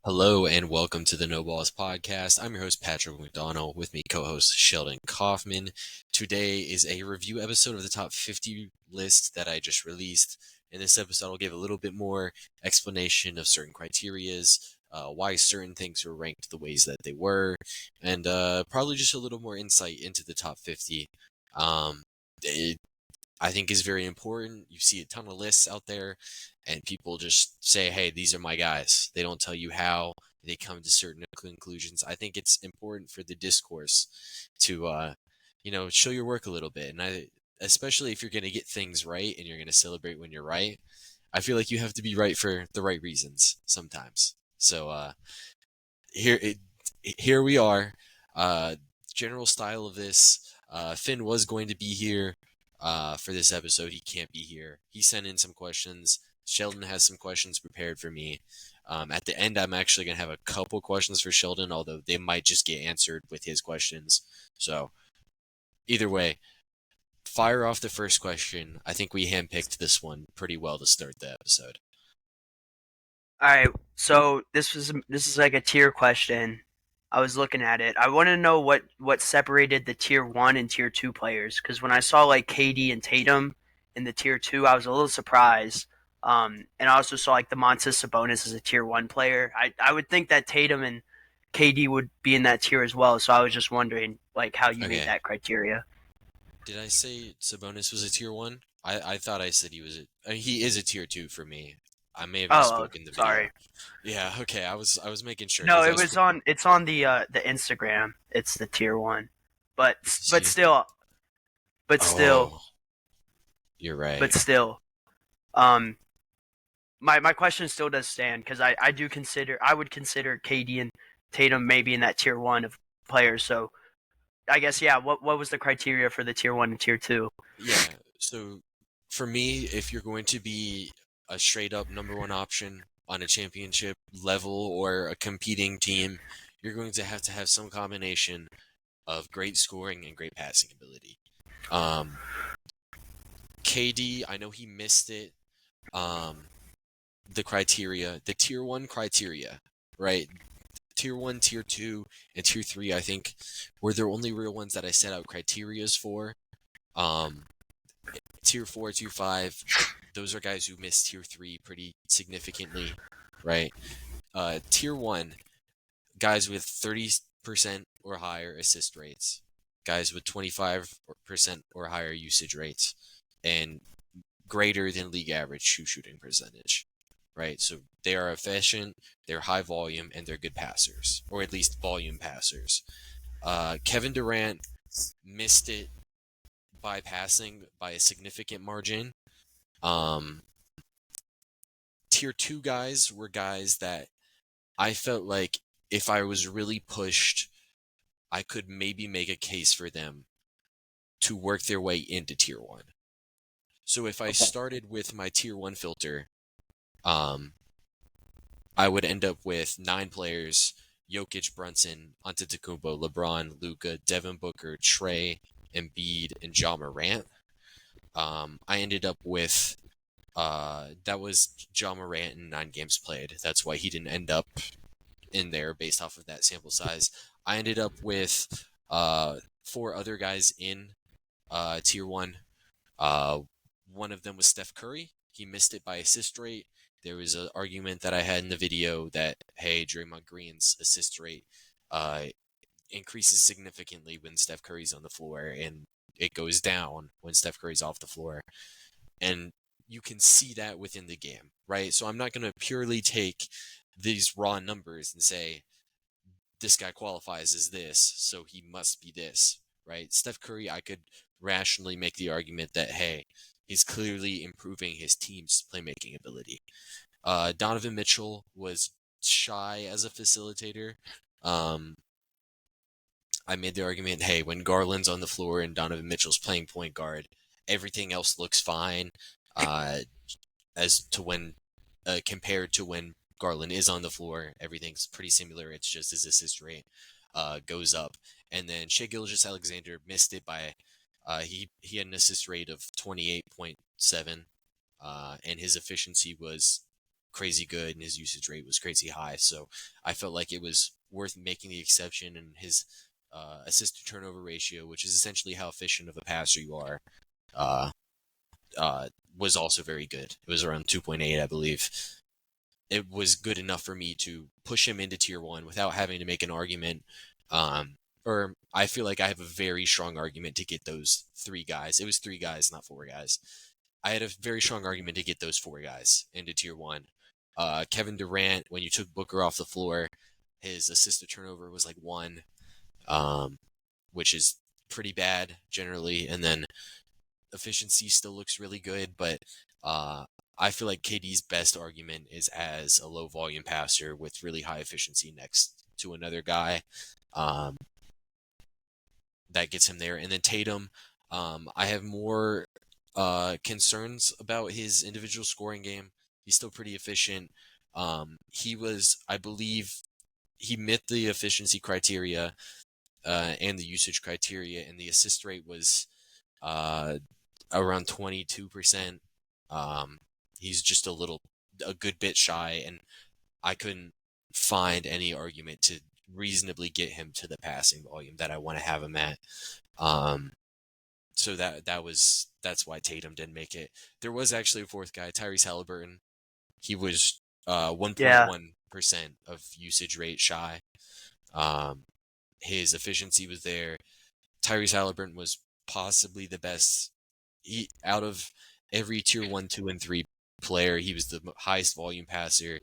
Hello and welcome to the No Balls Podcast. I'm your host, Patrick McDonald, with me co-host Sheldon Kaufman. Today is a review episode of the top 50 list that I just released. In this episode, I'll give a little bit more explanation of certain criterias, why certain things were ranked the ways that they were, and probably just a little more insight into the top 50. It, I think is very important. You see a ton of lists out there, and people just say, "Hey, these are my guys." They don't tell you how they come to certain conclusions. I think it's important for the discourse to, show your work a little bit, and especially if you're going to get things right and you're going to celebrate when you're right. I feel like you have to be right for the right reasons sometimes. So here, it, here we are. Uh, General style of this. Finn was going to be here for this episode. He can't be here. He sent in some questions. Sheldon has some questions prepared for me. At the end, I'm actually going to have a couple questions for Sheldon, although they might just get answered with his questions. So, either way, fire off the first question. I think we handpicked this one pretty well to start the episode. All right, so this is like a tier question. I was looking at it. I want to know what separated the tier 1 and tier 2 players, cuz when I saw like KD and Tatum in the tier 2, I was a little surprised. And I also saw like the Montes Sabonis as a tier 1 player. I would think that Tatum and KD would be in that tier as well, so I was just wondering like how you made Okay. that criteria. Did I say Sabonis was a tier one? I thought I said he is a tier two for me. I may have Oh, misspoke in the video. sorry. Yeah, okay. I was making sure No, because I it was. was on. It's on the Instagram. It's the tier 1, but Let me but see. still, but still, Oh, you're but right. still. Um, my question still does stand because I would consider KD and Tatum maybe in that tier 1 of players. So I guess yeah. What was the criteria for the tier 1 and tier 2? Yeah. So for me, if you're going to be a straight up number one option on a championship level or a competing team, you're going to have some combination of great scoring and great passing ability. Um, KD, I know he missed it. Um, the criteria, the tier one criteria, right? Tier one, tier two, and tier three, I think, were the only real ones that I set out criterias for. Um, Tier four, tier five, those are guys who missed tier three pretty significantly, right? Tier one, guys with 30% or higher assist rates, guys with 25% or higher usage rates, and greater than league average shooting percentage, right? So they are efficient, they're high volume, and they're good passers, or at least volume passers. Kevin Durant missed it by passing by a significant margin. Um, Tier two guys were guys that I felt like if I was really pushed, I could maybe make a case for them to work their way into tier one. So if I Okay. started with my tier one filter, um, I would end up with 9 players: Jokic, Brunson, Antetokounmpo, LeBron, Luka, Devin Booker, Trey, Embiid, and Ja Morant. I ended up with that was Ja Morant in 9 games played. That's why he didn't end up in there based off of that sample size. I ended up with 4 other guys in tier one. Uh, One of them was Steph Curry. He missed it by assist rate. There was an argument that I had in the video that, hey, Draymond Green's assist rate uh, increases significantly when Steph Curry's on the floor, and it goes down when Steph Curry's off the floor. And you can see that within the game, right? So I'm not going to purely take these raw numbers and say, this guy qualifies as this, so he must be this, right? Steph Curry, I could rationally make the argument that, hey, he's clearly improving his team's playmaking ability. Donovan Mitchell was shy as a facilitator. Um, I made the argument, hey, when Garland's on the floor and Donovan Mitchell's playing point guard, everything else looks fine. Uh, as to when compared to when Garland is on the floor, everything's pretty similar. It's just his assist rate goes up. And then Shai Gilgeous-Alexander missed it by he had an assist rate of 28.7, and his efficiency was crazy good and his usage rate was crazy high. So I felt like it was worth making the exception, and his assist to turnover ratio, which is essentially how efficient of a passer you are, uh, was also very good. It was around 2.8, I believe. It was good enough for me to push him into tier one without having to make an argument. Or I feel like I have a very strong argument to get those three guys. It was three guys, not four guys. I had a very strong argument to get those four guys into tier one. Kevin Durant, when you took Booker off the floor, his assist to turnover was like 1, um, which is pretty bad generally. And then efficiency still looks really good, but I feel like KD's best argument is as a low volume passer with really high efficiency next to another guy. That gets him there. And then Tatum, I have more concerns about his individual scoring game. He's still pretty efficient. He was, I believe, he met the efficiency criteria and the usage criteria, and the assist rate was around 22%. He's just a good bit shy, and I couldn't find any argument to reasonably get him to the passing volume that I want to have him at. So that's why Tatum didn't make it. There was actually a fourth guy, Tyrese Halliburton. He was 1.1% of usage rate shy. His efficiency was there. Tyrese Halliburton was possibly the best. Out of every tier 1, 2, and 3 player, he was the highest volume passer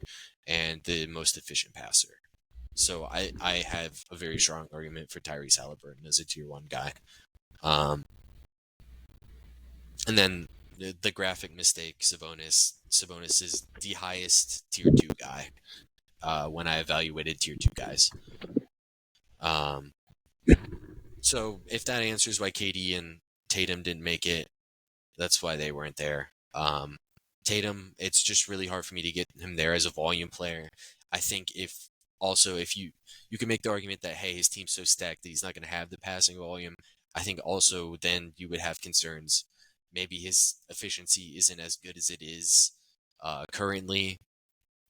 and the most efficient passer. So I have a very strong argument for Tyrese Halliburton as a tier 1 guy. And then the graphic mistake, Sabonis. Sabonis is the highest tier 2 guy when I evaluated tier 2 guys. So if that answers why KD and Tatum didn't make it, that's why they weren't there. Tatum, it's just really hard for me to get him there as a volume player. I think if you can make the argument that, hey, his team's so stacked that he's not going to have the passing volume, I think also then you would have concerns. Maybe his efficiency isn't as good as it is currently,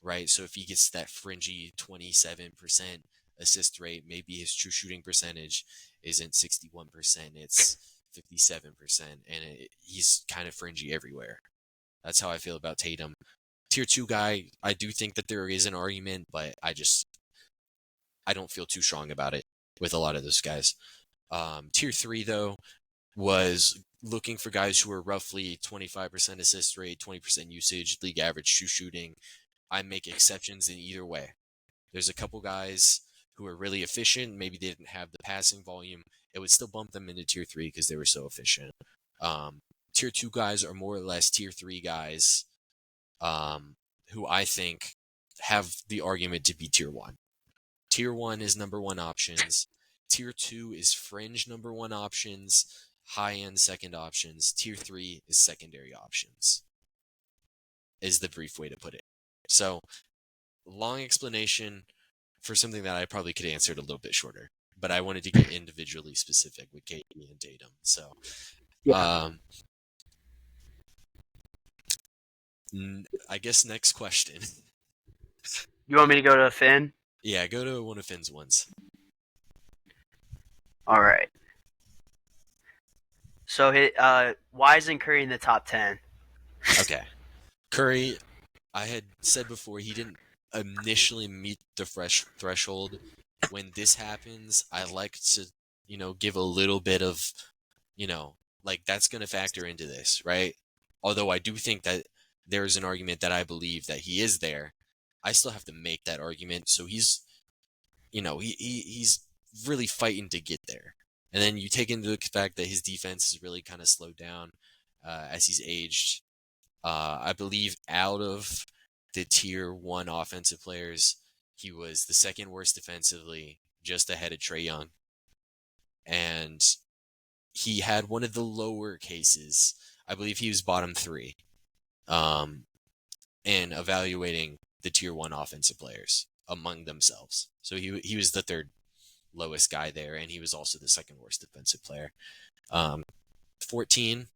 right? So if he gets that fringy 27% assist rate, maybe his true shooting percentage isn't 61%, it's 57%, and he's kind of fringy everywhere. That's how I feel about Tatum. Tier 2 guy, I do think that there is an argument, but I don't feel too strong about it with a lot of those guys. Tier 3, though, was looking for guys who are roughly 25% assist rate, 20% usage, league average true shooting. I make exceptions in either way. There's a couple guys who are really efficient. Maybe they didn't have the passing volume. It would still bump them into tier 3 because they were so efficient. Tier 2 guys are more or less tier 3 guys who I think have the argument to be tier 1. Tier 1 is number 1 options. Tier 2 is fringe number 1 options, high-end second options. Tier 3 is secondary options, is the brief way to put it. So, long explanation for something that I probably could answer it a little bit shorter, but I wanted to get individually specific with KD and Tatum. So, I guess next question. You want me to go to Finn? Yeah, go to one of Finn's ones. All right. So, why isn't Curry in the top 10? Okay. Curry, I had said before, he didn't initially meet the threshold. When this happens, I like to, give a little bit of, that's going to factor into this, right? Although I do think that there's an argument that I believe that he is there, I still have to make that argument. So he's, he's really fighting to get there. And then you take into the fact that his defense has really kind of slowed down as he's aged. I believe out of the tier 1 offensive players, he was the second worst defensively, just ahead of Trae Young. And he had one of the lower cases. I believe he was bottom 3 in evaluating the tier 1 offensive players among themselves. So he was the third lowest guy there, and he was also the second worst defensive player. 14,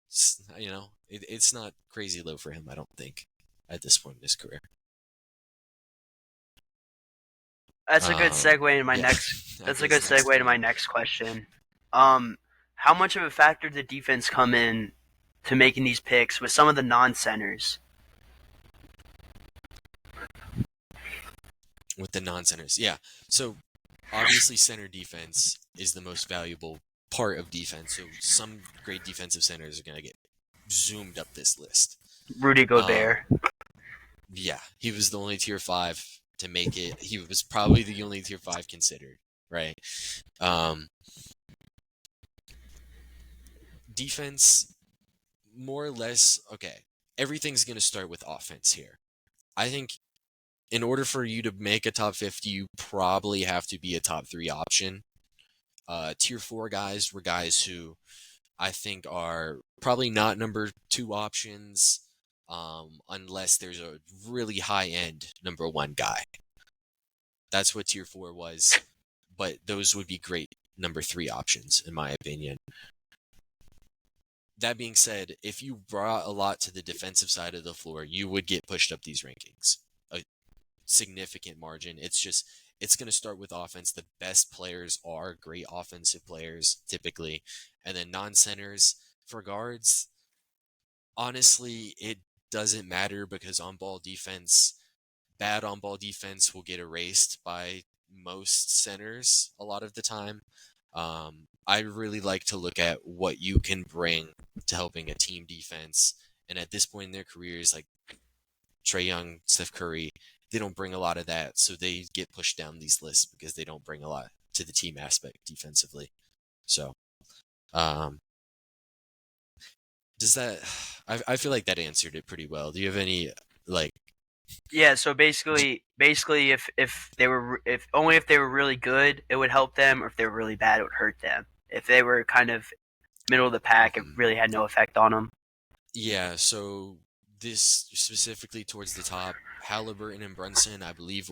it's not crazy low for him, I don't think. at this point in his career. That's a good segue to my Yeah, next. That's after a good this next segue to my next question. How much of a factor did defense come in to making these picks with some of the non-centers? with the non-centers, yeah. So obviously, center defense is the most valuable part of defense. So some great defensive centers are gonna get zoomed up this list. Rudy Um, Gobert. yeah, he was the only tier 5 to make it. He was probably the only tier 5 considered, right? Um, defense, more or less, okay. Everything's going to start with offense here. I think in order for you to make a top 50, you probably have to be a top 3 option. Tier 4 guys were guys who I think are probably not number 2 options unless there's a really high-end number 1 guy. That's what tier 4 was, but those would be great number 3 options, in my opinion. That being said, if you brought a lot to the defensive side of the floor, you would get pushed up these rankings. A significant margin. It's going to start with offense. The best players are great offensive players, typically. And then non-centers for guards, honestly, it doesn't matter because bad on-ball defense will get erased by most centers a lot of the time. I really like to look at what you can bring to helping a team defense. And at this point in their careers, like Trae Young, Steph Curry, they don't bring a lot of that. So they get pushed down these lists because they don't bring a lot to the team aspect defensively. So, does that, I feel like that answered it pretty well. Do you have any, like, Yeah, so basically, if they were if they were really good, it would help them, or if they were really bad, it would hurt them. If they were kind of middle of the pack, it really had no effect on them. Yeah, so this specifically towards the top, Halliburton and Brunson, I believe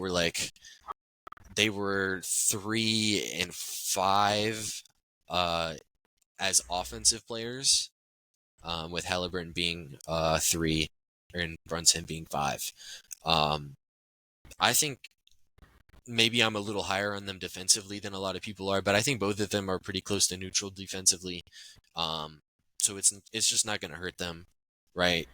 they were 3 and 5 as offensive players, with Halliburton being 3 and Brunson being 5. I think maybe I'm a little higher on them defensively than a lot of people are, but I think both of them are pretty close to neutral defensively. So it's just not going to hurt them, right?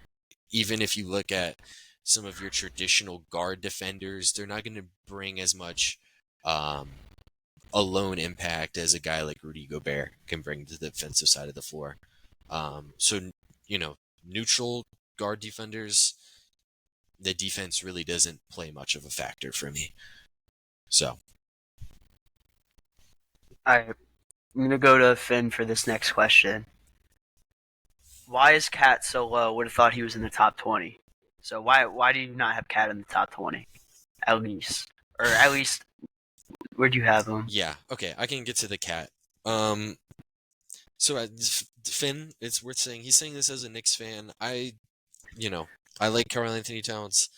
Even if you look at some of your traditional guard defenders, they're not going to bring as much alone impact as a guy like Rudy Gobert can bring to the defensive side of the floor. So, neutral guard defenders, the defense really doesn't play much of a factor for me. So, I'm gonna go to Finn for this next question. Why is Cat so low? Would have thought he was in the top 20. So why do you not have Cat in the top 20? At least, or at least, where'd you have him? yeah, okay, I can get to the Cat. So Finn, it's worth saying he's saying this as a Knicks fan. I like Karl-Anthony Towns.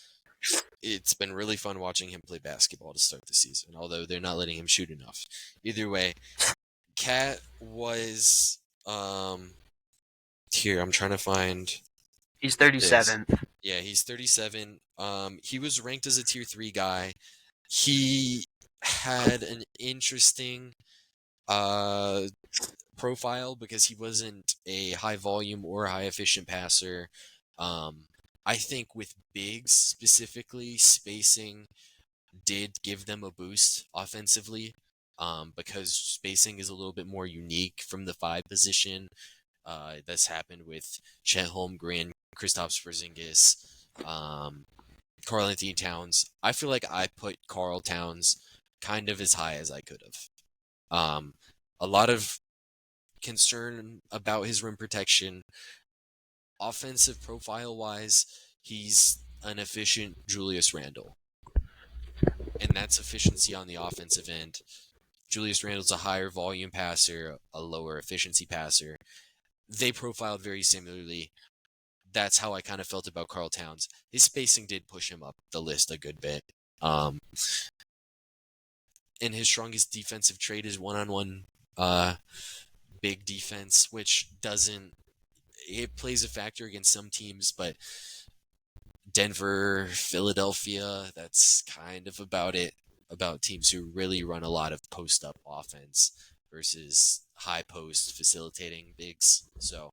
It's been really fun watching him play basketball to start the season, although they're not letting him shoot enough. Either way, Cat was here. I'm trying to find. He's 37th. Yeah, he's 37. He was ranked as a tier 3 guy. He had an interesting profile because he wasn't a high volume or high efficient passer. I think with bigs specifically, spacing did give them a boost offensively, because spacing is a little bit more unique from the 5 position. That's happened with Chet Holmgren, Kristaps Porzingis, Karl-Anthony Towns. I feel like I put Karl Towns kind of as high as I could have. A lot of concern about his rim protection. Offensive profile wise, he's an efficient Julius Randle. And that's efficiency on the offensive end. Julius Randle's a higher volume passer, a lower efficiency passer. They profiled very similarly. That's how I kind of felt about Karl Towns. His spacing did push him up the list a good bit. And his strongest defensive trait is one-on-one big defense, which it plays a factor against some teams, but Denver, Philadelphia. That's kind of about it. About teams who really run a lot of post up offense versus high post facilitating bigs. So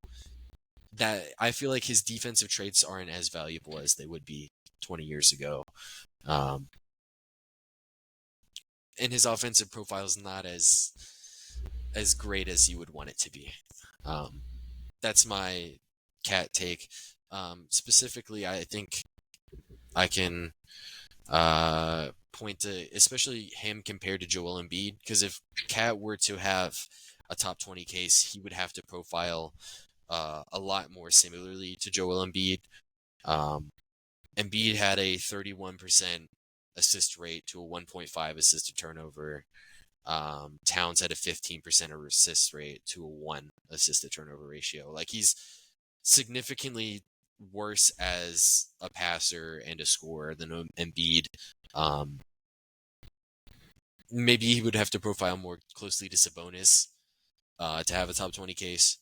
that I feel like his defensive traits aren't as valuable as they would be 20 years ago. Um, and his offensive profile is not as great as you would want it to be. That's my cat take. Specifically, I think I can point to especially him compared to Joel Embiid, because if Cat were to have a top 20 case, he would have to profile a lot more similarly to Joel Embiid. Embiid had a 31% assist rate to a 1.5 assist to turnover. Towns had a 15% assist rate to a 1 assist to turnover ratio. Like, he's significantly worse as a passer and a scorer than Embiid. Maybe he would have to profile more closely to Sabonis to have a top 20 case,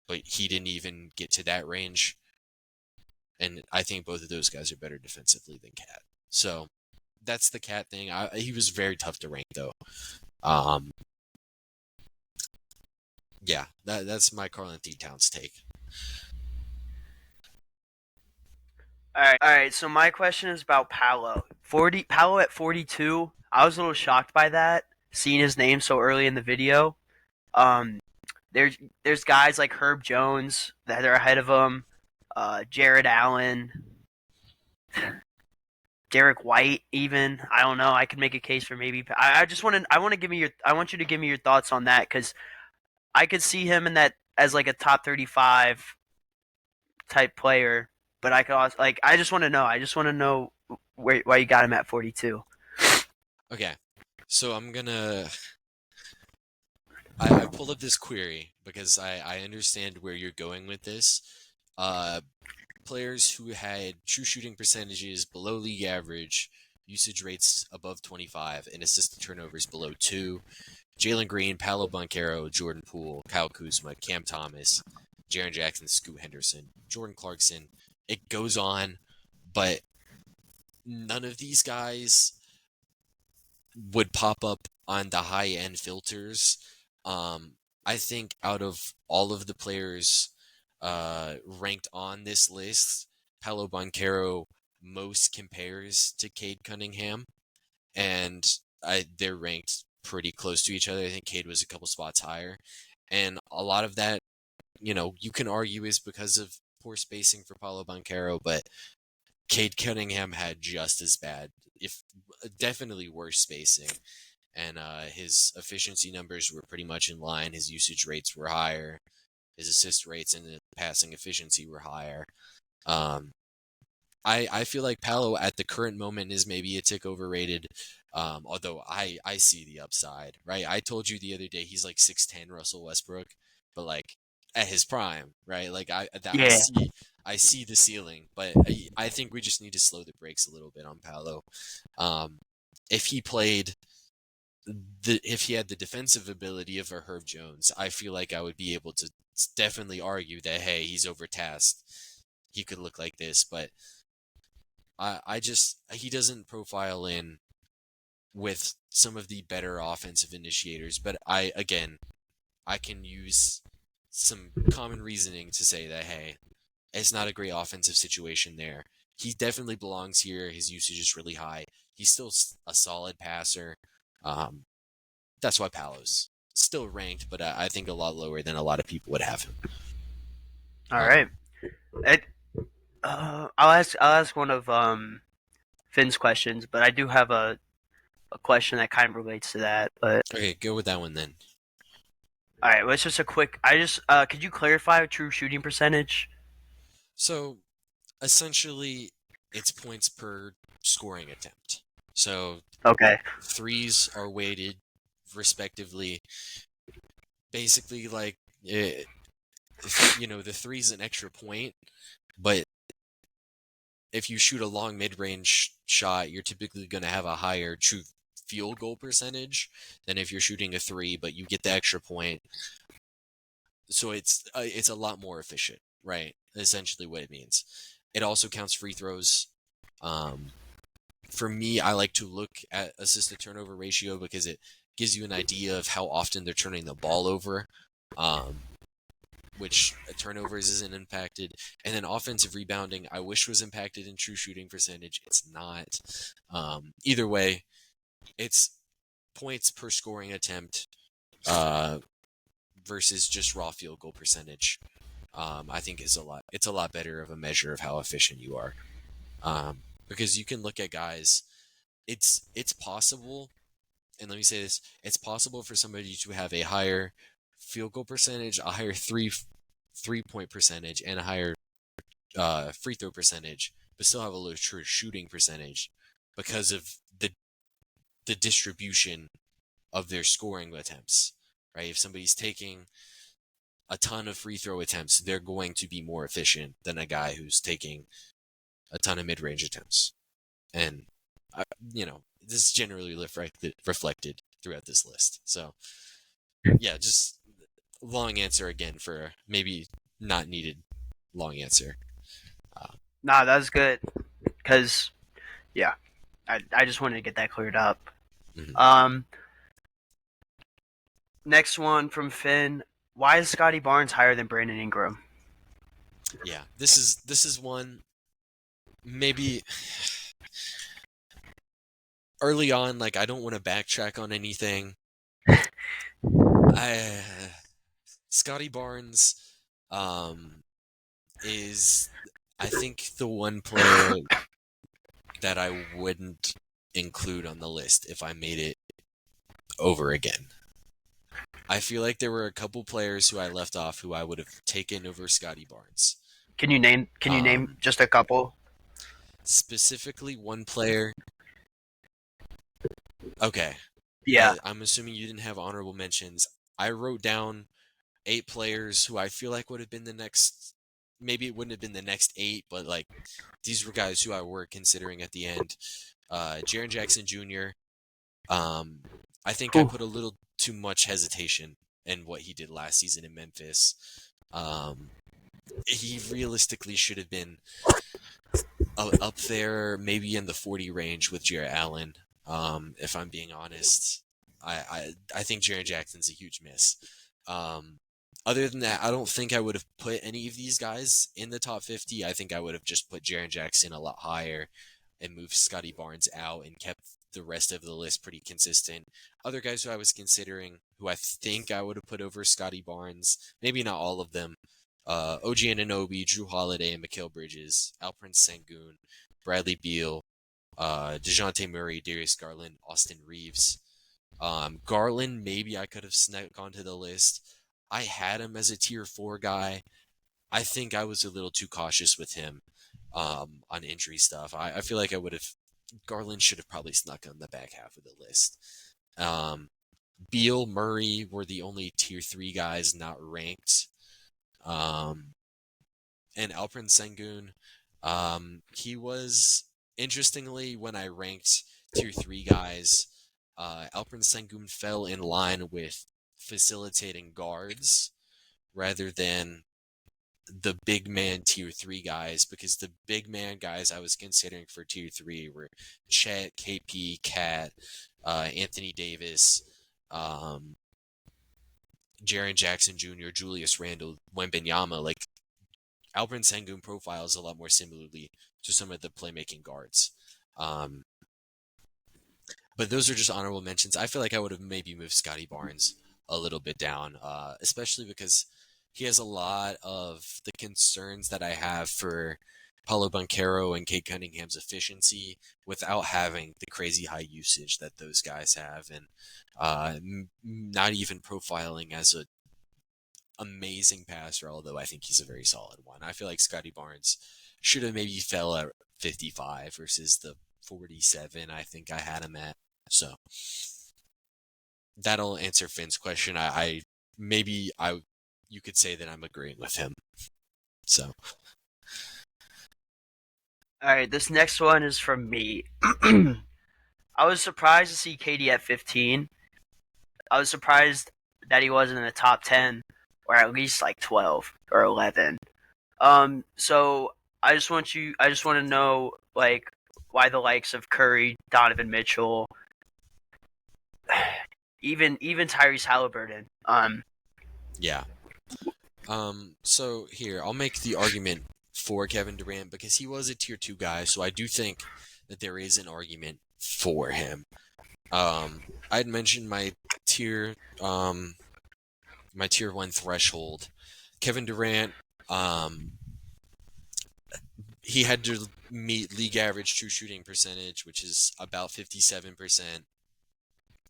but he didn't even get to that range. And I think both of those guys are better defensively than Cat. So that's the Cat thing. He was very tough to rank, though. Yeah, that's my Karl-Anthony Towns take. All right. So my question is about Paolo. Paolo at 42. I was a little shocked by that, seeing his name so early in the video. Um, there's guys like Herb Jones that are ahead of him. Jared Allen, Derek White, even. I don't know. I could make a case for maybe. I want to give me your. I want you to give me your thoughts on that, because I could see him in that as like a top 35 type player, but I could also like. I just want to know. I just want to know why you got him at 42. Okay, so I pulled up this query because I understand where you're going with this. Players who had true shooting percentages below league average, usage rates above 25, and assisted turnovers below 2. Jalen Green, Paolo Banchero, Jordan Poole, Kyle Kuzma, Cam Thomas, Jaren Jackson, Scoot Henderson, Jordan Clarkson. It goes on, but none of these guys would pop up on the high-end filters. I think out of all of the players ranked on this list, Paolo Banchero most compares to Cade Cunningham, and they're ranked pretty close to each other. I think Cade was a couple spots higher, and a lot of that, you can argue is because of poor spacing for Paolo Banchero, but Cade Cunningham had just as bad, if definitely worse spacing, and his efficiency numbers were pretty much in line. His usage rates were higher. His assist rates and the passing efficiency were higher. I feel like Paolo at the current moment is maybe a tick overrated, although I see the upside, right? I told you the other day he's like 6'10" Russell Westbrook, but like at his prime, right? Like Yeah. I see the ceiling, but I think we just need to slow the brakes a little bit on Paolo. If he played if he had the defensive ability of a Herb Jones, I feel like I would be able to definitely argue that, hey, he's overtasked. He could look like this, but he doesn't profile in with some of the better offensive initiators. But I can use some common reasoning to say that, hey, it's not a great offensive situation there. He definitely belongs here. His usage is really high. He's still a solid passer. That's why Paolo's still ranked, but I think a lot lower than a lot of people would have him. All right. I'll ask one of Finn's questions, but I do have a question that kind of relates to that. But Okay, go with that one then. all right, well, it's just a quick. Could you clarify true shooting percentage? So essentially, it's points per scoring attempt. So Okay. threes are weighted respectively. Basically, like the three's an extra point, but if you shoot a long mid-range shot, you're typically going to have a higher true field goal percentage than if you're shooting a three, but you get the extra point. So it's a lot more efficient, right? Essentially what it means. It also counts free throws For me, I like to look at assist to turnover ratio because it gives you an idea of how often they're turning the ball over, which turnovers isn't impacted. And then offensive rebounding, I wish was impacted in true shooting percentage. It's not. Either way, it's points per scoring attempt versus just raw field goal percentage. I think is a lot. It's a lot better of a measure of how efficient you are, because you can look at guys. It's possible, and let me say this: it's possible for somebody to have a higher field goal percentage, a higher three-point percentage, and a higher free throw percentage, but still have a low true shooting percentage because of the distribution of their scoring attempts. Right? If somebody's taking a ton of free throw attempts, they're going to be more efficient than a guy who's taking a ton of mid-range attempts. And, this is generally reflected throughout this list. So, yeah, just long answer again for maybe not needed long answer. Nah, that's good. Because, yeah, I just wanted to get that cleared up. Mm-hmm. Next one from Finn. Why is Scotty Barnes higher than Brandon Ingram? Yeah, this is one maybe early on. Like, I don't want to backtrack on anything. Scotty Barnes is, I think, the one player that I wouldn't include on the list if I made it over again. I feel like there were a couple players who I left off who I would have taken over Scotty Barnes. Can you name just a couple? Specifically, one player. Okay. Yeah. I'm assuming you didn't have honorable mentions. I wrote down 8 players who I feel like would have been the next. Maybe it wouldn't have been the next 8, but like these were guys who I were considering at the end. Jaren Jackson Jr. I think I put a little too much hesitation in what he did last season in Memphis. He realistically should have been up there, maybe in the 40 range with Jarrett Allen. If I'm being honest, I think Jaren Jackson's a huge miss. Other than that, I don't think I would have put any of these guys in the top 50. I think I would have just put Jaren Jackson a lot higher and moved Scotty Barnes out and kept the rest of the list pretty consistent. Other guys who I was considering, who I think I would have put over Scotty Barnes, maybe not all of them, OG Anunoby, Drew Holiday, and Mikal Bridges, Alperen Sengun, Bradley Beal, DeJounte Murray, Darius Garland, Austin Reeves. Garland, maybe I could have snuck onto the list. I had him as a tier 4 guy. I think I was a little too cautious with him on injury stuff. I feel like Garland should have probably snuck on the back half of the list. Beal, Murray were the only tier 3 guys not ranked. And Alperen Sengun, he was, interestingly, when I ranked tier 3 guys, Alperen Sengun fell in line with facilitating guards rather than the big man tier 3 guys, because the big man guys I was considering for tier 3 were Chet, KP, Cat, Anthony Davis, Jaren Jackson Jr., Julius Randle, Wembanyama. Like, Alperen Sengun profiles a lot more similarly to some of the playmaking guards. But those are just honorable mentions. I feel like I would have maybe moved Scotty Barnes a little bit down, especially because he has a lot of the concerns that I have for Paulo Banchero and Cade Cunningham's efficiency without having the crazy high usage that those guys have, and not even profiling as a amazing passer, although I think he's a very solid one. I feel like Scotty Barnes should have maybe fell at 55 versus the 47 I think I had him at. So that'll answer Finn's question. You could say that I'm agreeing with him. So. All right, this next one is from me. I was surprised to see KD at 15. I was surprised that he wasn't in the top 10 or at least like 12 or 11. So I just want to know, like, why the likes of Curry, Donovan Mitchell, even Tyrese Halliburton. Yeah. So here, I'll make the argument for Kevin Durant because he was a tier 2 guy, so I do think that there is an argument for him. I'd mentioned tier my tier 1 threshold. Kevin Durant, he had to meet league average true shooting percentage, which is about 57%.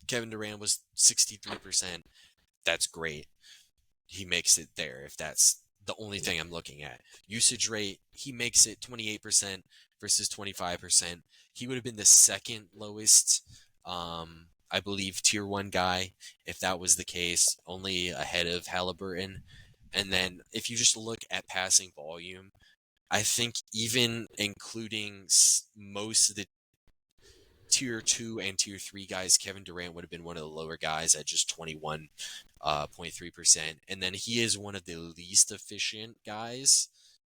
Kevin Durant was 63%. That's great. He makes it there if that's the only thing I'm looking at. Usage rate, he makes it 28% versus 25%. He would have been the second lowest, I believe, tier 1 guy if that was the case, only ahead of Halliburton. And then if you just look at passing volume, I think even including most of the tier 2 and tier 3 guys, Kevin Durant would have been one of the lower guys at just 21.3%. And then he is one of the least efficient guys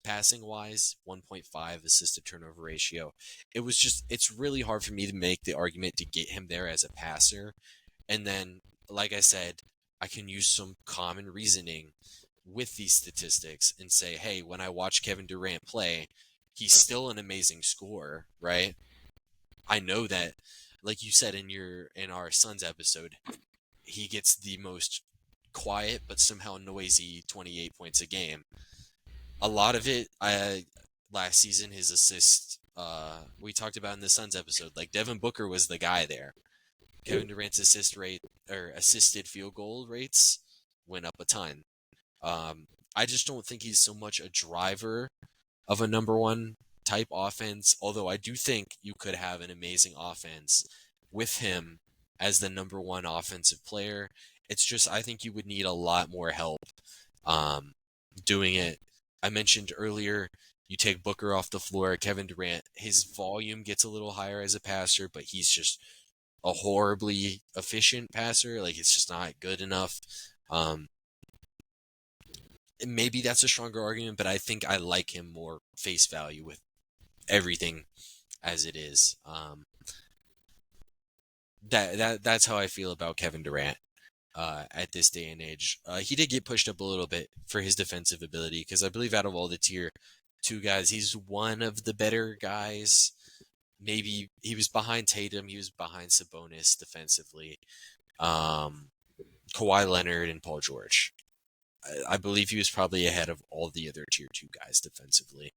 passing wise, 1.5 assist to turnover ratio. It's really hard for me to make the argument to get him there as a passer. And then, like I said, I can use some common reasoning with these statistics and say, hey, when I watch Kevin Durant play, he's still an amazing scorer, right? I know that, like you said in our Suns episode, he gets the most quiet but somehow noisy 28 points a game. A lot of it, last season, his assists, we talked about in the Suns episode, like Devin Booker was the guy there. Kevin Durant's assisted field goal rates went up a ton. I just don't think he's so much a driver of a number 1 type offense, although I do think you could have an amazing offense with him as the number 1 offensive player. It's just I think you would need a lot more help doing it. I mentioned earlier, you take Booker off the floor, Kevin Durant, his volume gets a little higher as a passer, but he's just a horribly efficient passer. Like, it's just not good enough. Maybe that's a stronger argument, but I think I like him more face value with everything as it is. That's how I feel about Kevin Durant at this day and age. He did get pushed up a little bit for his defensive ability because I believe out of all the tier 2 guys, he's one of the better guys. Maybe he was behind Tatum, he was behind Sabonis defensively. Kawhi Leonard and Paul George. I believe he was probably ahead of all the other tier 2 guys defensively.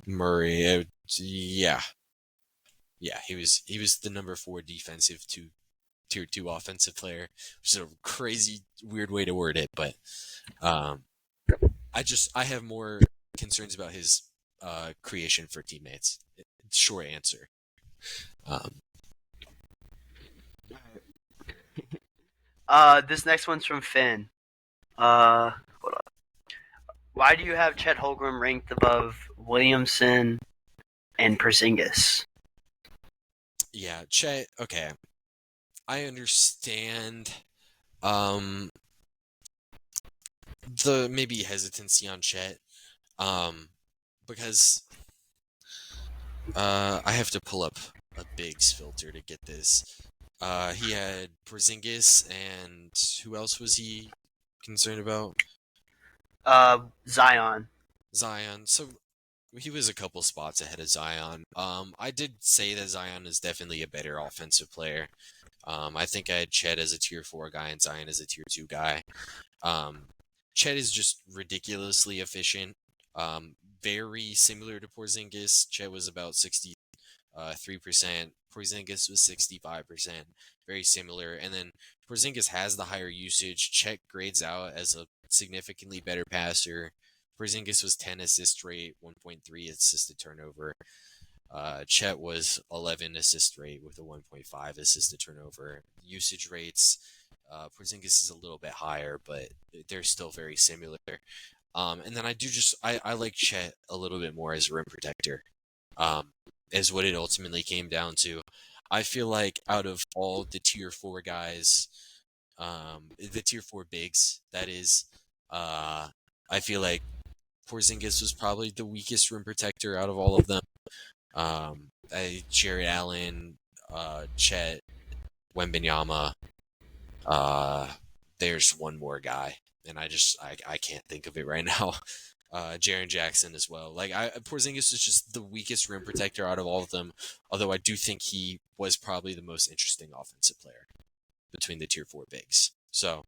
Murray, yeah, he was the number 4 defensive tier 2 offensive player, which is a crazy weird way to word it, but I have more concerns about his creation for teammates. Short answer. This next one's from Finn. Hold on. Why do you have Chet Holmgren ranked above Williamson and Porzingis? Yeah, Chet. Okay, I understand. The maybe hesitancy on Chet, because I have to pull up a Bigs filter to get this. He had Porzingis, and who else was he concerned about? Zion. So he was a couple spots ahead of Zion. I did say that Zion is definitely a better offensive player. I think I had Chet as a tier 4 guy and Zion as a tier 2 guy. Chet is just ridiculously efficient. Very similar to Porzingis. Chet was about 63%. Porzingis was 65%. Very similar. And then Porzingis has the higher usage. Chet grades out as a significantly better passer. Porzingis was 10 assist rate, 1.3 assist to turnover. Chet was 11 assist rate with a 1.5 assist to turnover. Usage rates, Porzingis is a little bit higher, but they're still very similar. And then I like Chet a little bit more as a rim protector, is what it ultimately came down to. I feel like out of all the tier 4 guys, the tier 4 bigs, that is, I feel like Porzingis was probably the weakest rim protector out of all of them. Jared Allen, Chet, Wembenyama. Uh, there's one more guy, and I can't think of it right now. Jaren Jackson as well. Porzingis is just the weakest rim protector out of all of them. Although I do think he was probably the most interesting offensive player between the tier 4 bigs. So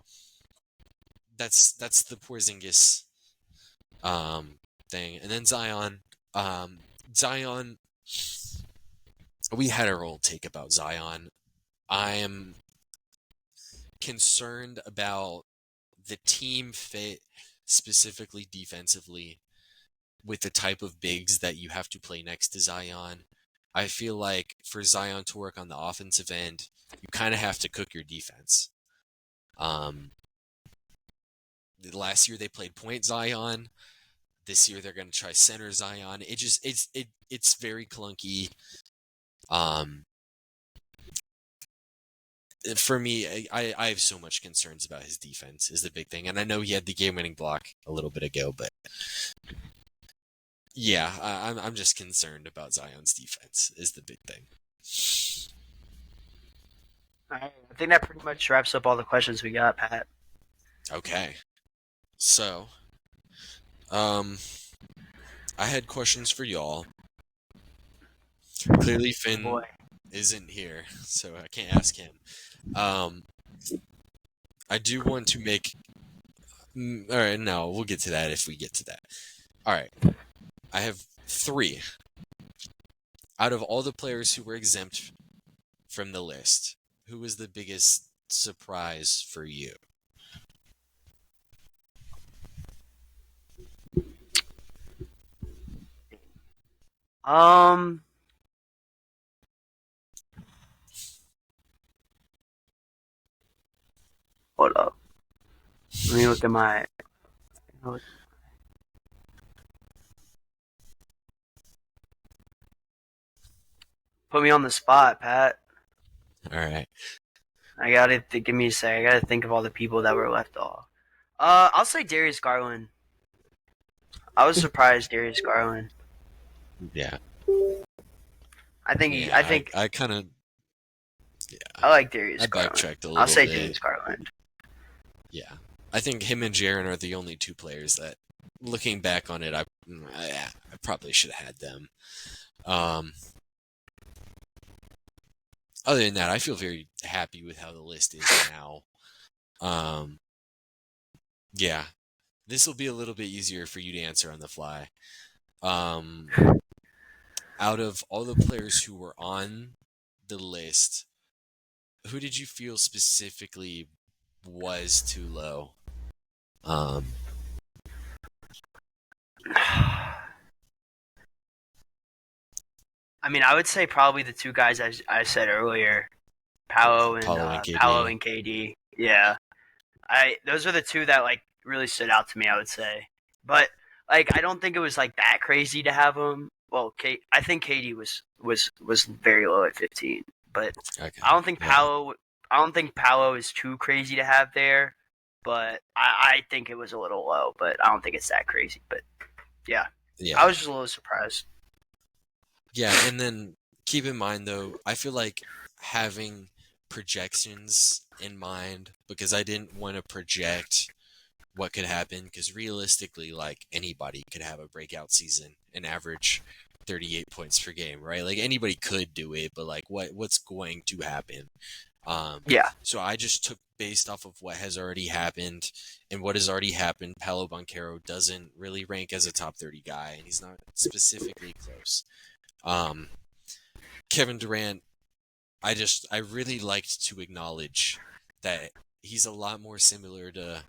that's the Porzingis thing, and then Zion. Zion, we had our old take about Zion. I am concerned about the team fit, specifically defensively, with the type of bigs that you have to play next to Zion. I feel like for Zion to work on the offensive end, you kind of have to cook your defense. Last year they played point Zion. This year they're going to try center Zion. It's very clunky. For me, I have so much concerns about his defense is the big thing. And I know he had the game-winning block a little bit ago, but yeah, I'm just concerned about Zion's defense is the big thing. All right, I think that pretty much wraps up all the questions we got, Pat. Okay. So, I had questions for y'all. Clearly Finn isn't here, so I can't ask him. I do want to make... Alright, no, we'll get to that if we get to that. Alright. I have 3. Out of all the players who were exempt from the list, who was the biggest surprise for you? Hold up. Let me look at my. Put me on the spot, Pat. All right. I gotta give me a sec. I gotta think of all the people that were left off. I'll say Darius Garland. I was surprised Darius Garland. Yeah. I think yeah, I think I kind of. Yeah. I like Darius I Garland. backtracked a little I'll say bit. Darius Garland. Yeah. I think him and Jaren are the only 2 players that, looking back on it, I probably should have had them. Other than that, I feel very happy with how the list is now. Yeah. This will be a little bit easier for you to answer on the fly. Out of all the players who were on the list, who did you feel specifically was too low? I mean, I would say probably the 2 guys I said earlier, Paolo and KD. Yeah, those are the 2 that like really stood out to me. I would say, but like I don't think it was like that crazy to have them. Well, I think KD was very low at 15, but okay. I don't think Paolo is too crazy to have there. But I think it was a little low, but I don't think it's that crazy. But yeah, I was just a little surprised. Yeah, and then keep in mind, though, I feel like having projections in mind, because I didn't want to project what could happen, because realistically, like, anybody could have a breakout season and average 38 points per game, right? Like, anybody could do it, but, like, what's going to happen? Yeah. So I just took based off of what has already happened, and what has already happened, Paolo Banchero doesn't really rank as a top 30 guy, and he's not specifically close. Kevin Durant, I really liked to acknowledge that he's a lot more similar to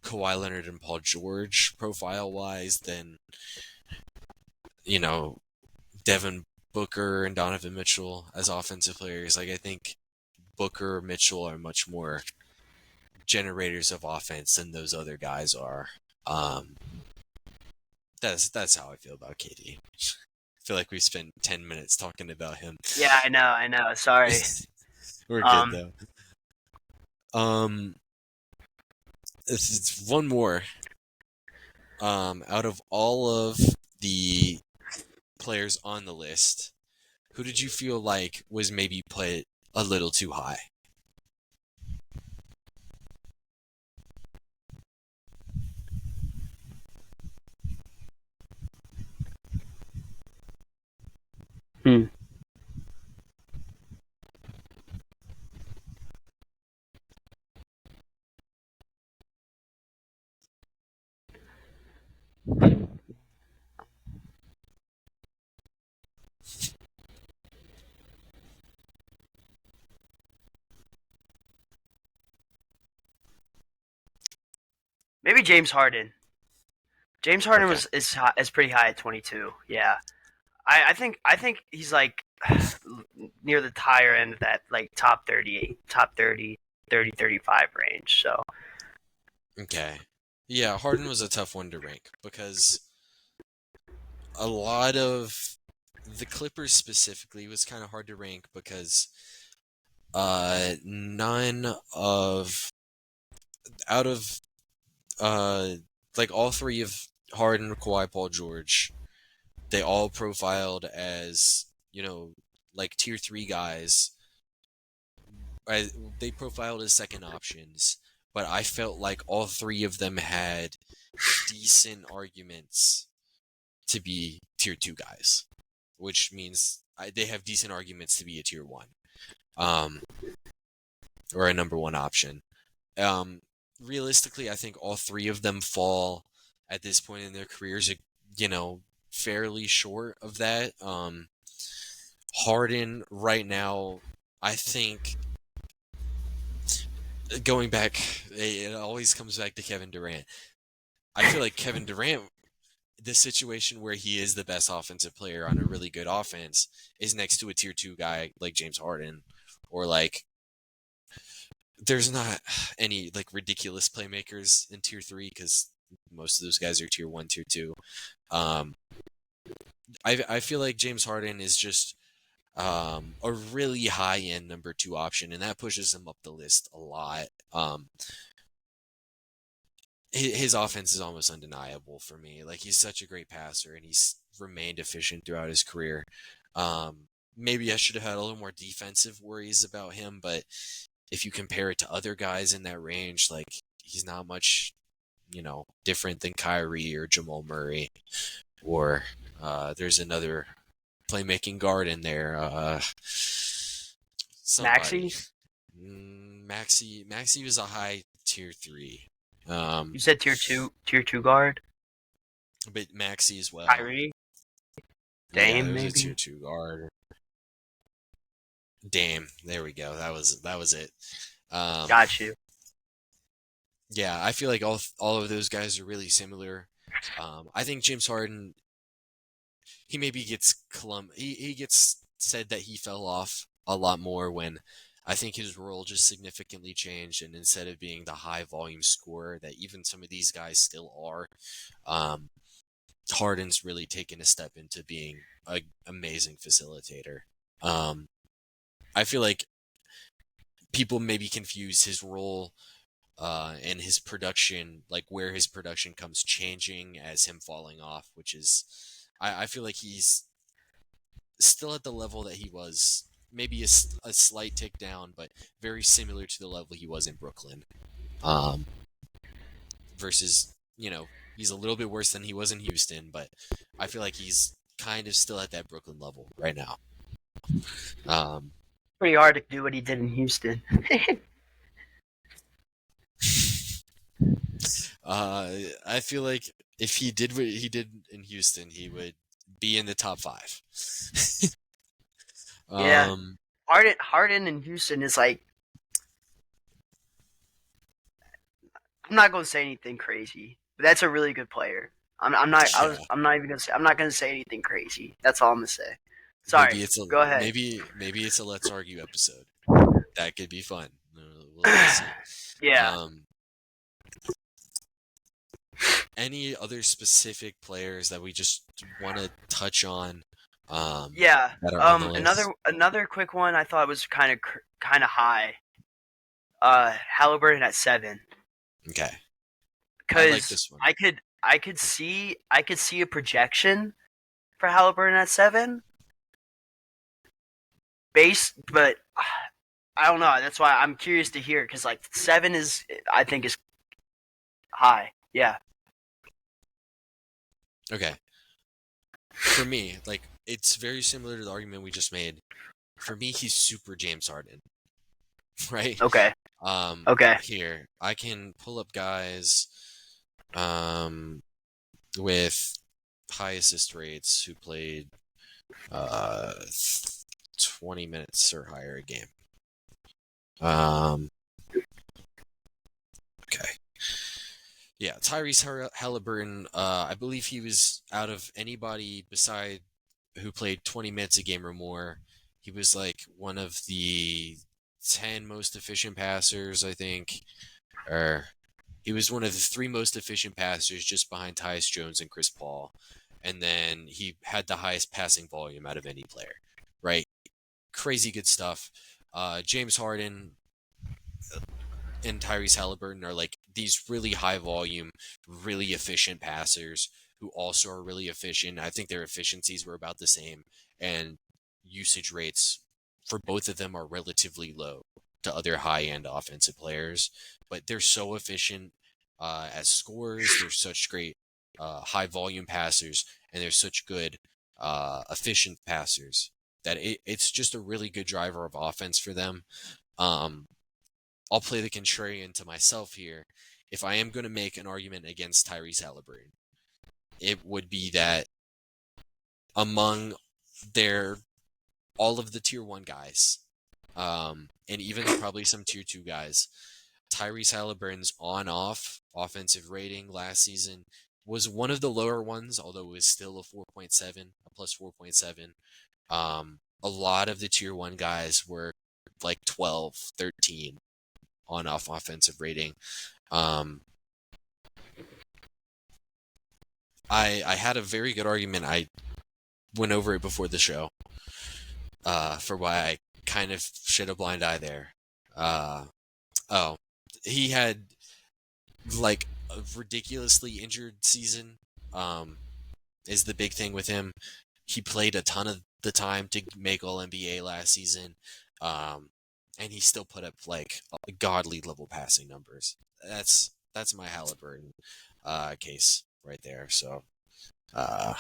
Kawhi Leonard and Paul George profile-wise than, Devin Booker and Donovan Mitchell as offensive players. Like, I think Booker, Mitchell are much more generators of offense than those other guys are. That's how I feel about KD. I feel like we spent 10 minutes talking about him. Yeah, I know. Sorry. We're good though. It's one more. Out of all of the players on the list, who did you feel like was maybe put a little too high? Hmm. Maybe James Harden. James Harden Okay. is pretty high at 22. Yeah, I think he's like near the higher end of that like top 38, top 30, 30, 35 range. So Okay. Yeah, Harden was a tough one to rank because a lot of the Clippers specifically was kind of hard to rank because none of out of like all three of Harden, Kawhi, Paul George, they all profiled as, like tier 3 guys. They profiled as second options, but I felt like all three of them had decent arguments to be tier 2 guys, which means they have decent arguments to be a tier 1, um, or a number 1 option. Um, Realistically, I think all three of them fall at this point in their careers, you know, fairly short of that. Harden right now, I think, going back, it always comes back to Kevin Durant. I feel like Kevin Durant, the situation where he is the best offensive player on a really good offense, is next to a tier 2 guy like James Harden, or like there's not any like ridiculous playmakers in tier 3 because most of those guys are tier 1, tier 2. Um, I feel like James Harden is just a really high end number 2 option, and that pushes him up the list a lot. His offense is almost undeniable for me. Like, he's such a great passer, and he's remained efficient throughout his career. Maybe I should have had a little more defensive worries about him, but if you compare it to other guys in that range, like, he's not much, different than Kyrie or Jamal Murray, or there's another playmaking guard in there. Somebody. Maxi, Maxi was a high tier 3. you said tier two guard. But Maxi as well. Kyrie, Yeah, Dame, there was a tier maybe. 2 guard. Dame. There we go. That was it. Um, Got you. yeah, I feel like all of those guys are really similar. I think James Harden, he maybe gets he gets said that he fell off a lot more when I think his role just significantly changed, and instead of being the high volume scorer that even some of these guys still are, um, Harden's really taken a step into being an amazing facilitator. Um, I feel like people maybe confuse his role and his production, like where his production comes changing as him falling off, which is, I feel like he's still at the level that he was, maybe a slight tick down, but very similar to the level he was in Brooklyn. Um, Versus, he's a little bit worse than he was in Houston, but I feel like he's kind of still at that Brooklyn level right now. Um, Pretty hard to do what he did in Houston. I feel like if he did what he did in Houston, he would be in the top 5. Yeah, um, Harden in Houston is like I'm not gonna say anything crazy, but that's a really good player. I'm not. yeah, I'm not even gonna say. I'm not gonna say anything crazy. That's all I'm gonna say. maybe Sorry. it's a Go ahead. maybe it's a let's argue episode. That could be fun. We'll see. Yeah. Um, any other specific players that we just want to touch on? Yeah. That are on the list. Another quick one. I thought was kind of high. Halliburton at 7, Okay, I like because this one. I could see a projection for Halliburton at 7. But I don't know. That's why I'm curious to hear because like 7 is I think is high. Yeah. Okay. For me, like it's very similar to the argument we just made. For me, he's super James Harden, right? Okay. Okay. Here I can pull up guys, um, with high assist rates who played, uh, 20 minutes or higher a game. Okay. Yeah, Tyrese Halliburton. I believe he was out of anybody beside who played 20 minutes a game or more. He was like one of the 10 most efficient passers, I think, or he was one of the 3 most efficient passers, just behind Tyus Jones and Chris Paul. And then he had the highest passing volume out of any player, right? Crazy good stuff. James Harden and Tyrese Halliburton are like these really high volume, really efficient passers who also are really efficient. I think their efficiencies were about the same, and usage rates for both of them are relatively low to other high end offensive players. But they're so efficient as scorers. They're such great high volume passers, and they're such good efficient passers that it's just a really good driver of offense for them. Um, I'll play the contrarian to myself here. If I am going to make an argument against Tyrese Halliburton, it would be that among their all of the tier 1 guys, and even probably some tier 2 guys, Tyrese Halliburton's on-off offensive rating last season was one of the lower ones, although it was still a 4.7, a plus 4.7. A lot of the tier 1 guys were like 12, 13 on-off offensive rating. I had a very good argument. I went over it before the show, for why I kind of shed a blind eye there. Oh, he had like a ridiculously injured season. Is the big thing with him. He played a ton of the time to make All NBA last season, and he still put up like godly level passing numbers. That's my Halliburton case right there. So, uh,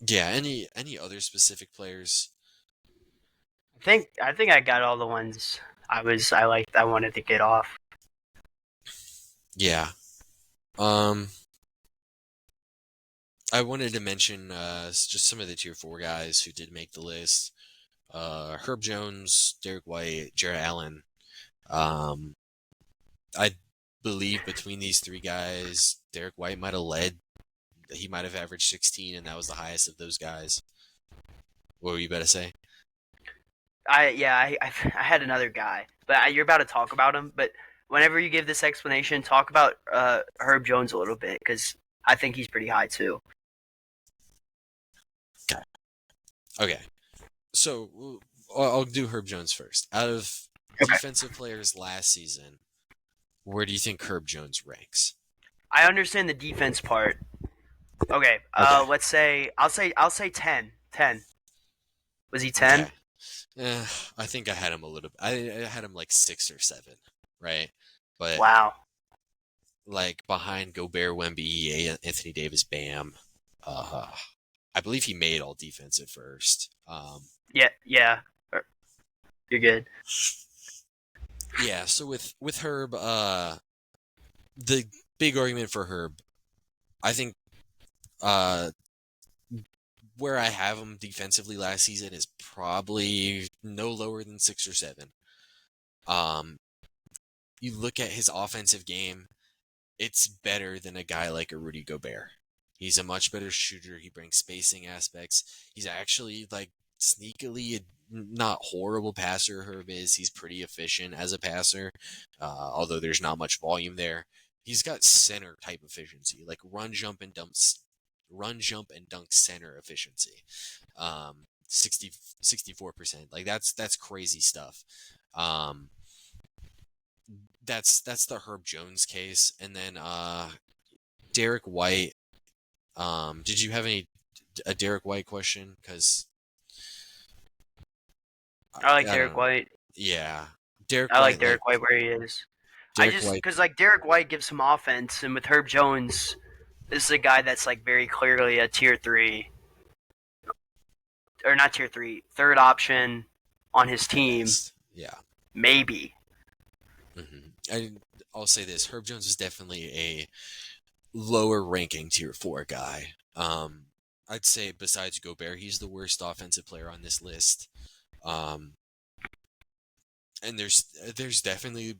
yeah. Any other specific players? I think I got all the ones I wanted to get off. Yeah. I wanted to mention just some of the tier 4 guys who did make the list. Herb Jones, Derek White, Jarrett Allen. Um, I believe between these 3 guys, Derek White might have led. He might have averaged 16, and that was the highest of those guys. What were you about to say? I had another guy, but you're about to talk about him. But whenever you give this explanation, talk about Herb Jones a little bit because I think he's pretty high too. Okay. Okay. So I'll do Herb Jones first. Out of defensive players last season, where do you think Herb Jones ranks? I understand the defense part. Okay, Okay. let's say I'll say 10. 10. Was he 10? Okay. I think I had him a little. I had him like 6 or 7, right? But Wow. like behind Gobert, Wemby, Anthony Davis, Bam. I believe he made all defensive first. Yeah. You're good. Yeah. So with Herb, the big argument for Herb, I think, uh, where I have him defensively last season is probably no lower than 6 or 7. Um, you look at his offensive game, it's better than a guy like a Rudy Gobert. He's a much better shooter. He brings spacing aspects. He's actually like sneakily a not horrible passer. Herb is. He's pretty efficient as a passer, although there's not much volume there. He's got center type efficiency, like run, jump, and dunk center efficiency. 64%. Like that's crazy stuff. Um, that's the Herb Jones case, and then Derek White. Did you have any a Derek White question because I like I don't Derek know. White. Yeah, Derek I like White, like Derek White where he is. I Derek just White. because like Derek White gives some offense, and with Herb Jones, this is a guy that's like very clearly a tier three or not tier three, third option on his At team, best. Yeah. maybe. I'll say this: Herb Jones is definitely a lower ranking tier 4 guy. I'd say besides Gobert, he's the worst offensive player on this list. Um, and there's definitely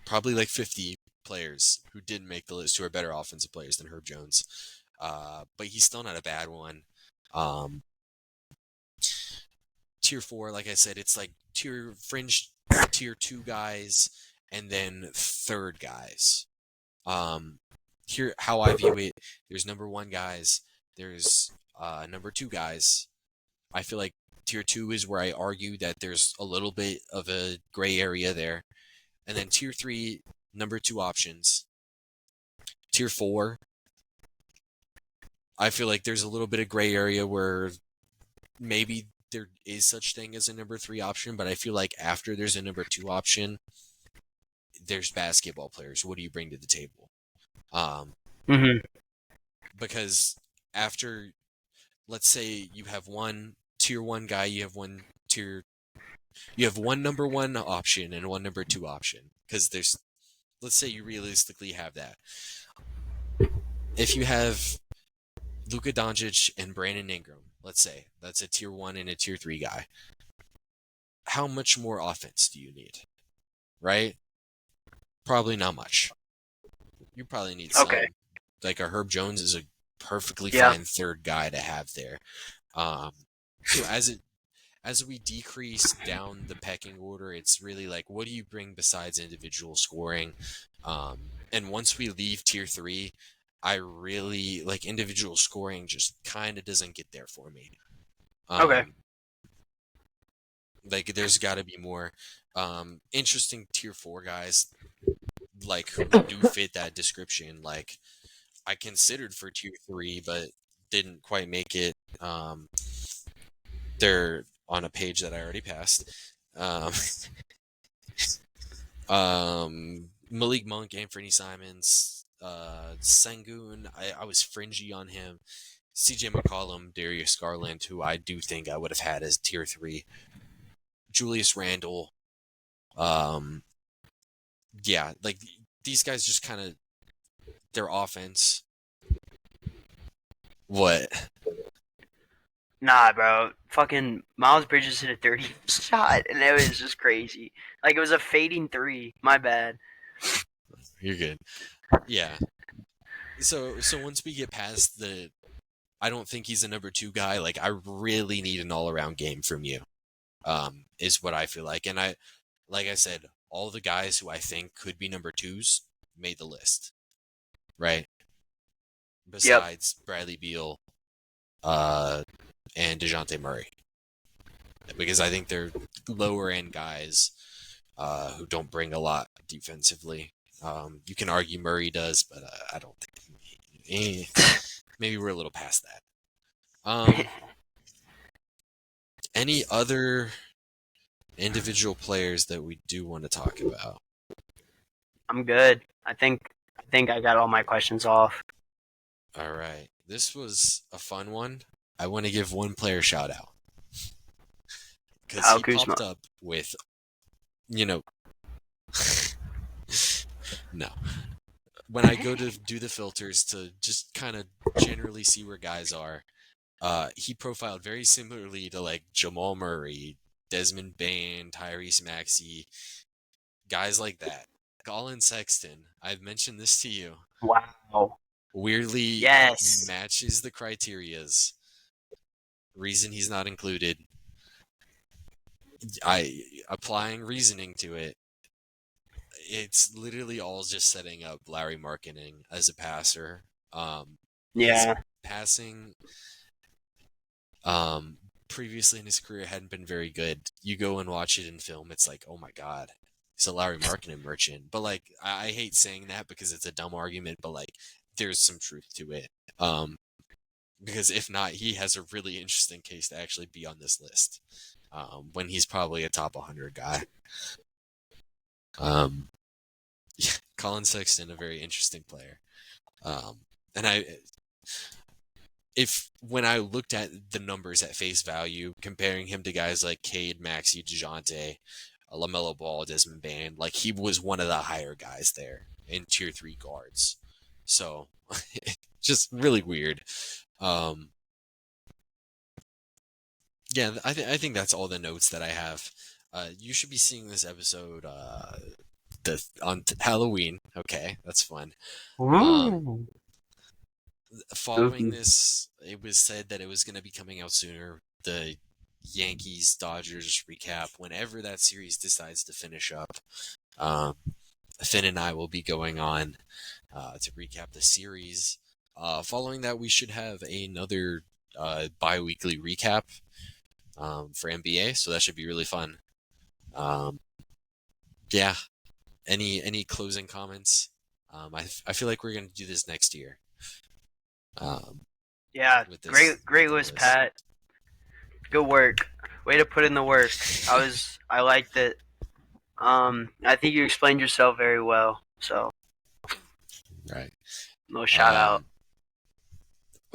probably like 50 players who didn't make the list who are better offensive players than Herb Jones. But he's still not a bad one. Um, tier 4, like I said, it's like tier fringe tier 2 guys and then third guys. Here, how I view it, there's number 1 guys, there's number 2 guys. I feel like tier 2 is where I argue that there's a little bit of a gray area there. And then tier 3, number 2 options. Tier 4, I feel like there's a little bit of gray area where maybe there is such thing as a number 3 option, but I feel like after there's a number 2 option, there's basketball players. What do you bring to the table? Mm-hmm. Because after, let's say you have one tier 1 guy, you have one number 1 option and one number 2 option. Because let's say you realistically have that. If you have Luka Doncic and Brandon Ingram, let's say that's a tier 1 and a tier 3 guy. How much more offense do you need? Right? Probably not much. You probably need some. Okay. Like a Herb Jones is a perfectly Yeah. fine third guy to have there. So as we decrease down the pecking order, it's really like, what do you bring besides individual scoring? And once we leave tier 3, I really like individual scoring just kind of doesn't get there for me. Okay. Like there's got to be more interesting tier 4 guys like who do fit that description. Like I considered for tier 3 but didn't quite make it. They're on a page that I already passed. Malik Monk, Anthony Simons, Sengun, I was fringy on him. CJ McCollum, Darius Garland, who I do think I would have had as tier 3. Julius Randle. Yeah, like these guys just kind of, their offense. What? Nah, bro. Fucking Miles Bridges hit a 30 shot, and it was just crazy. Like, it was a fading three. My bad. You're good. Yeah. So once we get past I don't think he's a number 2 guy. Like, I really need an all-around game from you. Is what I feel like. And like I said, all the guys who I think could be number 2s made the list. Right? Besides Bradley Beal, and DeJounte Murray. Because I think they're lower end guys who don't bring a lot defensively. You can argue Murray does, but I don't think. Maybe we're a little past that. Any other individual players that we do want to talk about? I'm good. I think I got all my questions off. All right. This was a fun one. I want to give one player shout out. Because he Kuzma. popped up with, no. When I go to do the filters to just kind of generally see where guys are, he profiled very similarly to like Jamal Murray, Desmond Bain, Tyrese Maxey, guys like that. Colin Sexton, I've mentioned this to you. Wow. Weirdly, yes, matches the criterias. Reason he's not included. Applying reasoning to it. It's literally all just setting up Larry Markkanen as a passer. His passing previously in his career hadn't been very good. You go and watch it in film, it's like, oh my god, he's a Larry Markkanen merchant. But like, I hate saying that because it's a dumb argument, but like, there's some truth to it. Because if not, he has a really interesting case to actually be on this list, when he's probably a top 100 guy. Yeah, Colin Sexton, a very interesting player. And when I looked at the numbers at face value, comparing him to guys like Cade, Maxey, DeJounte, LaMelo Ball, Desmond Bane, like he was one of the higher guys there in tier 3 guards. So just really weird. Yeah, I think that's all the notes that I have. You should be seeing this episode on Halloween. Okay, that's fun. Ooh. Following this, it was said that it was going to be coming out sooner. The Yankees Dodgers recap, whenever that series decides to finish up. Finn and I will be going on to recap the series. Following that, we should have another bi-weekly recap for NBA, so that should be really fun. Yeah. Any closing comments? I feel like we're going to do this next year. Yeah, with this, great list, Pat. Good work. Way to put in the work. I liked it. I think you explained yourself very well. So, right. no shout out.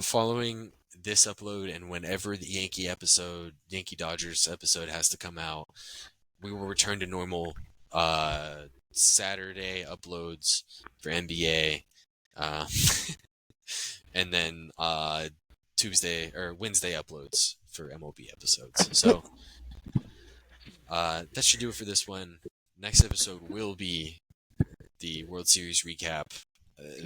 Following this upload and whenever the Yankee Dodgers episode has to come out, we will return to normal Saturday uploads for NBA, and then Tuesday or Wednesday uploads for MLB episodes. So that should do it for this one. Next episode will be the World Series recap.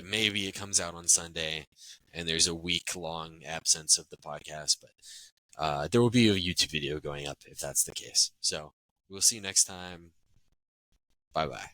Maybe it comes out on Sunday, and there's a week-long absence of the podcast, but there will be a YouTube video going up if that's the case. So we'll see you next time. Bye-bye.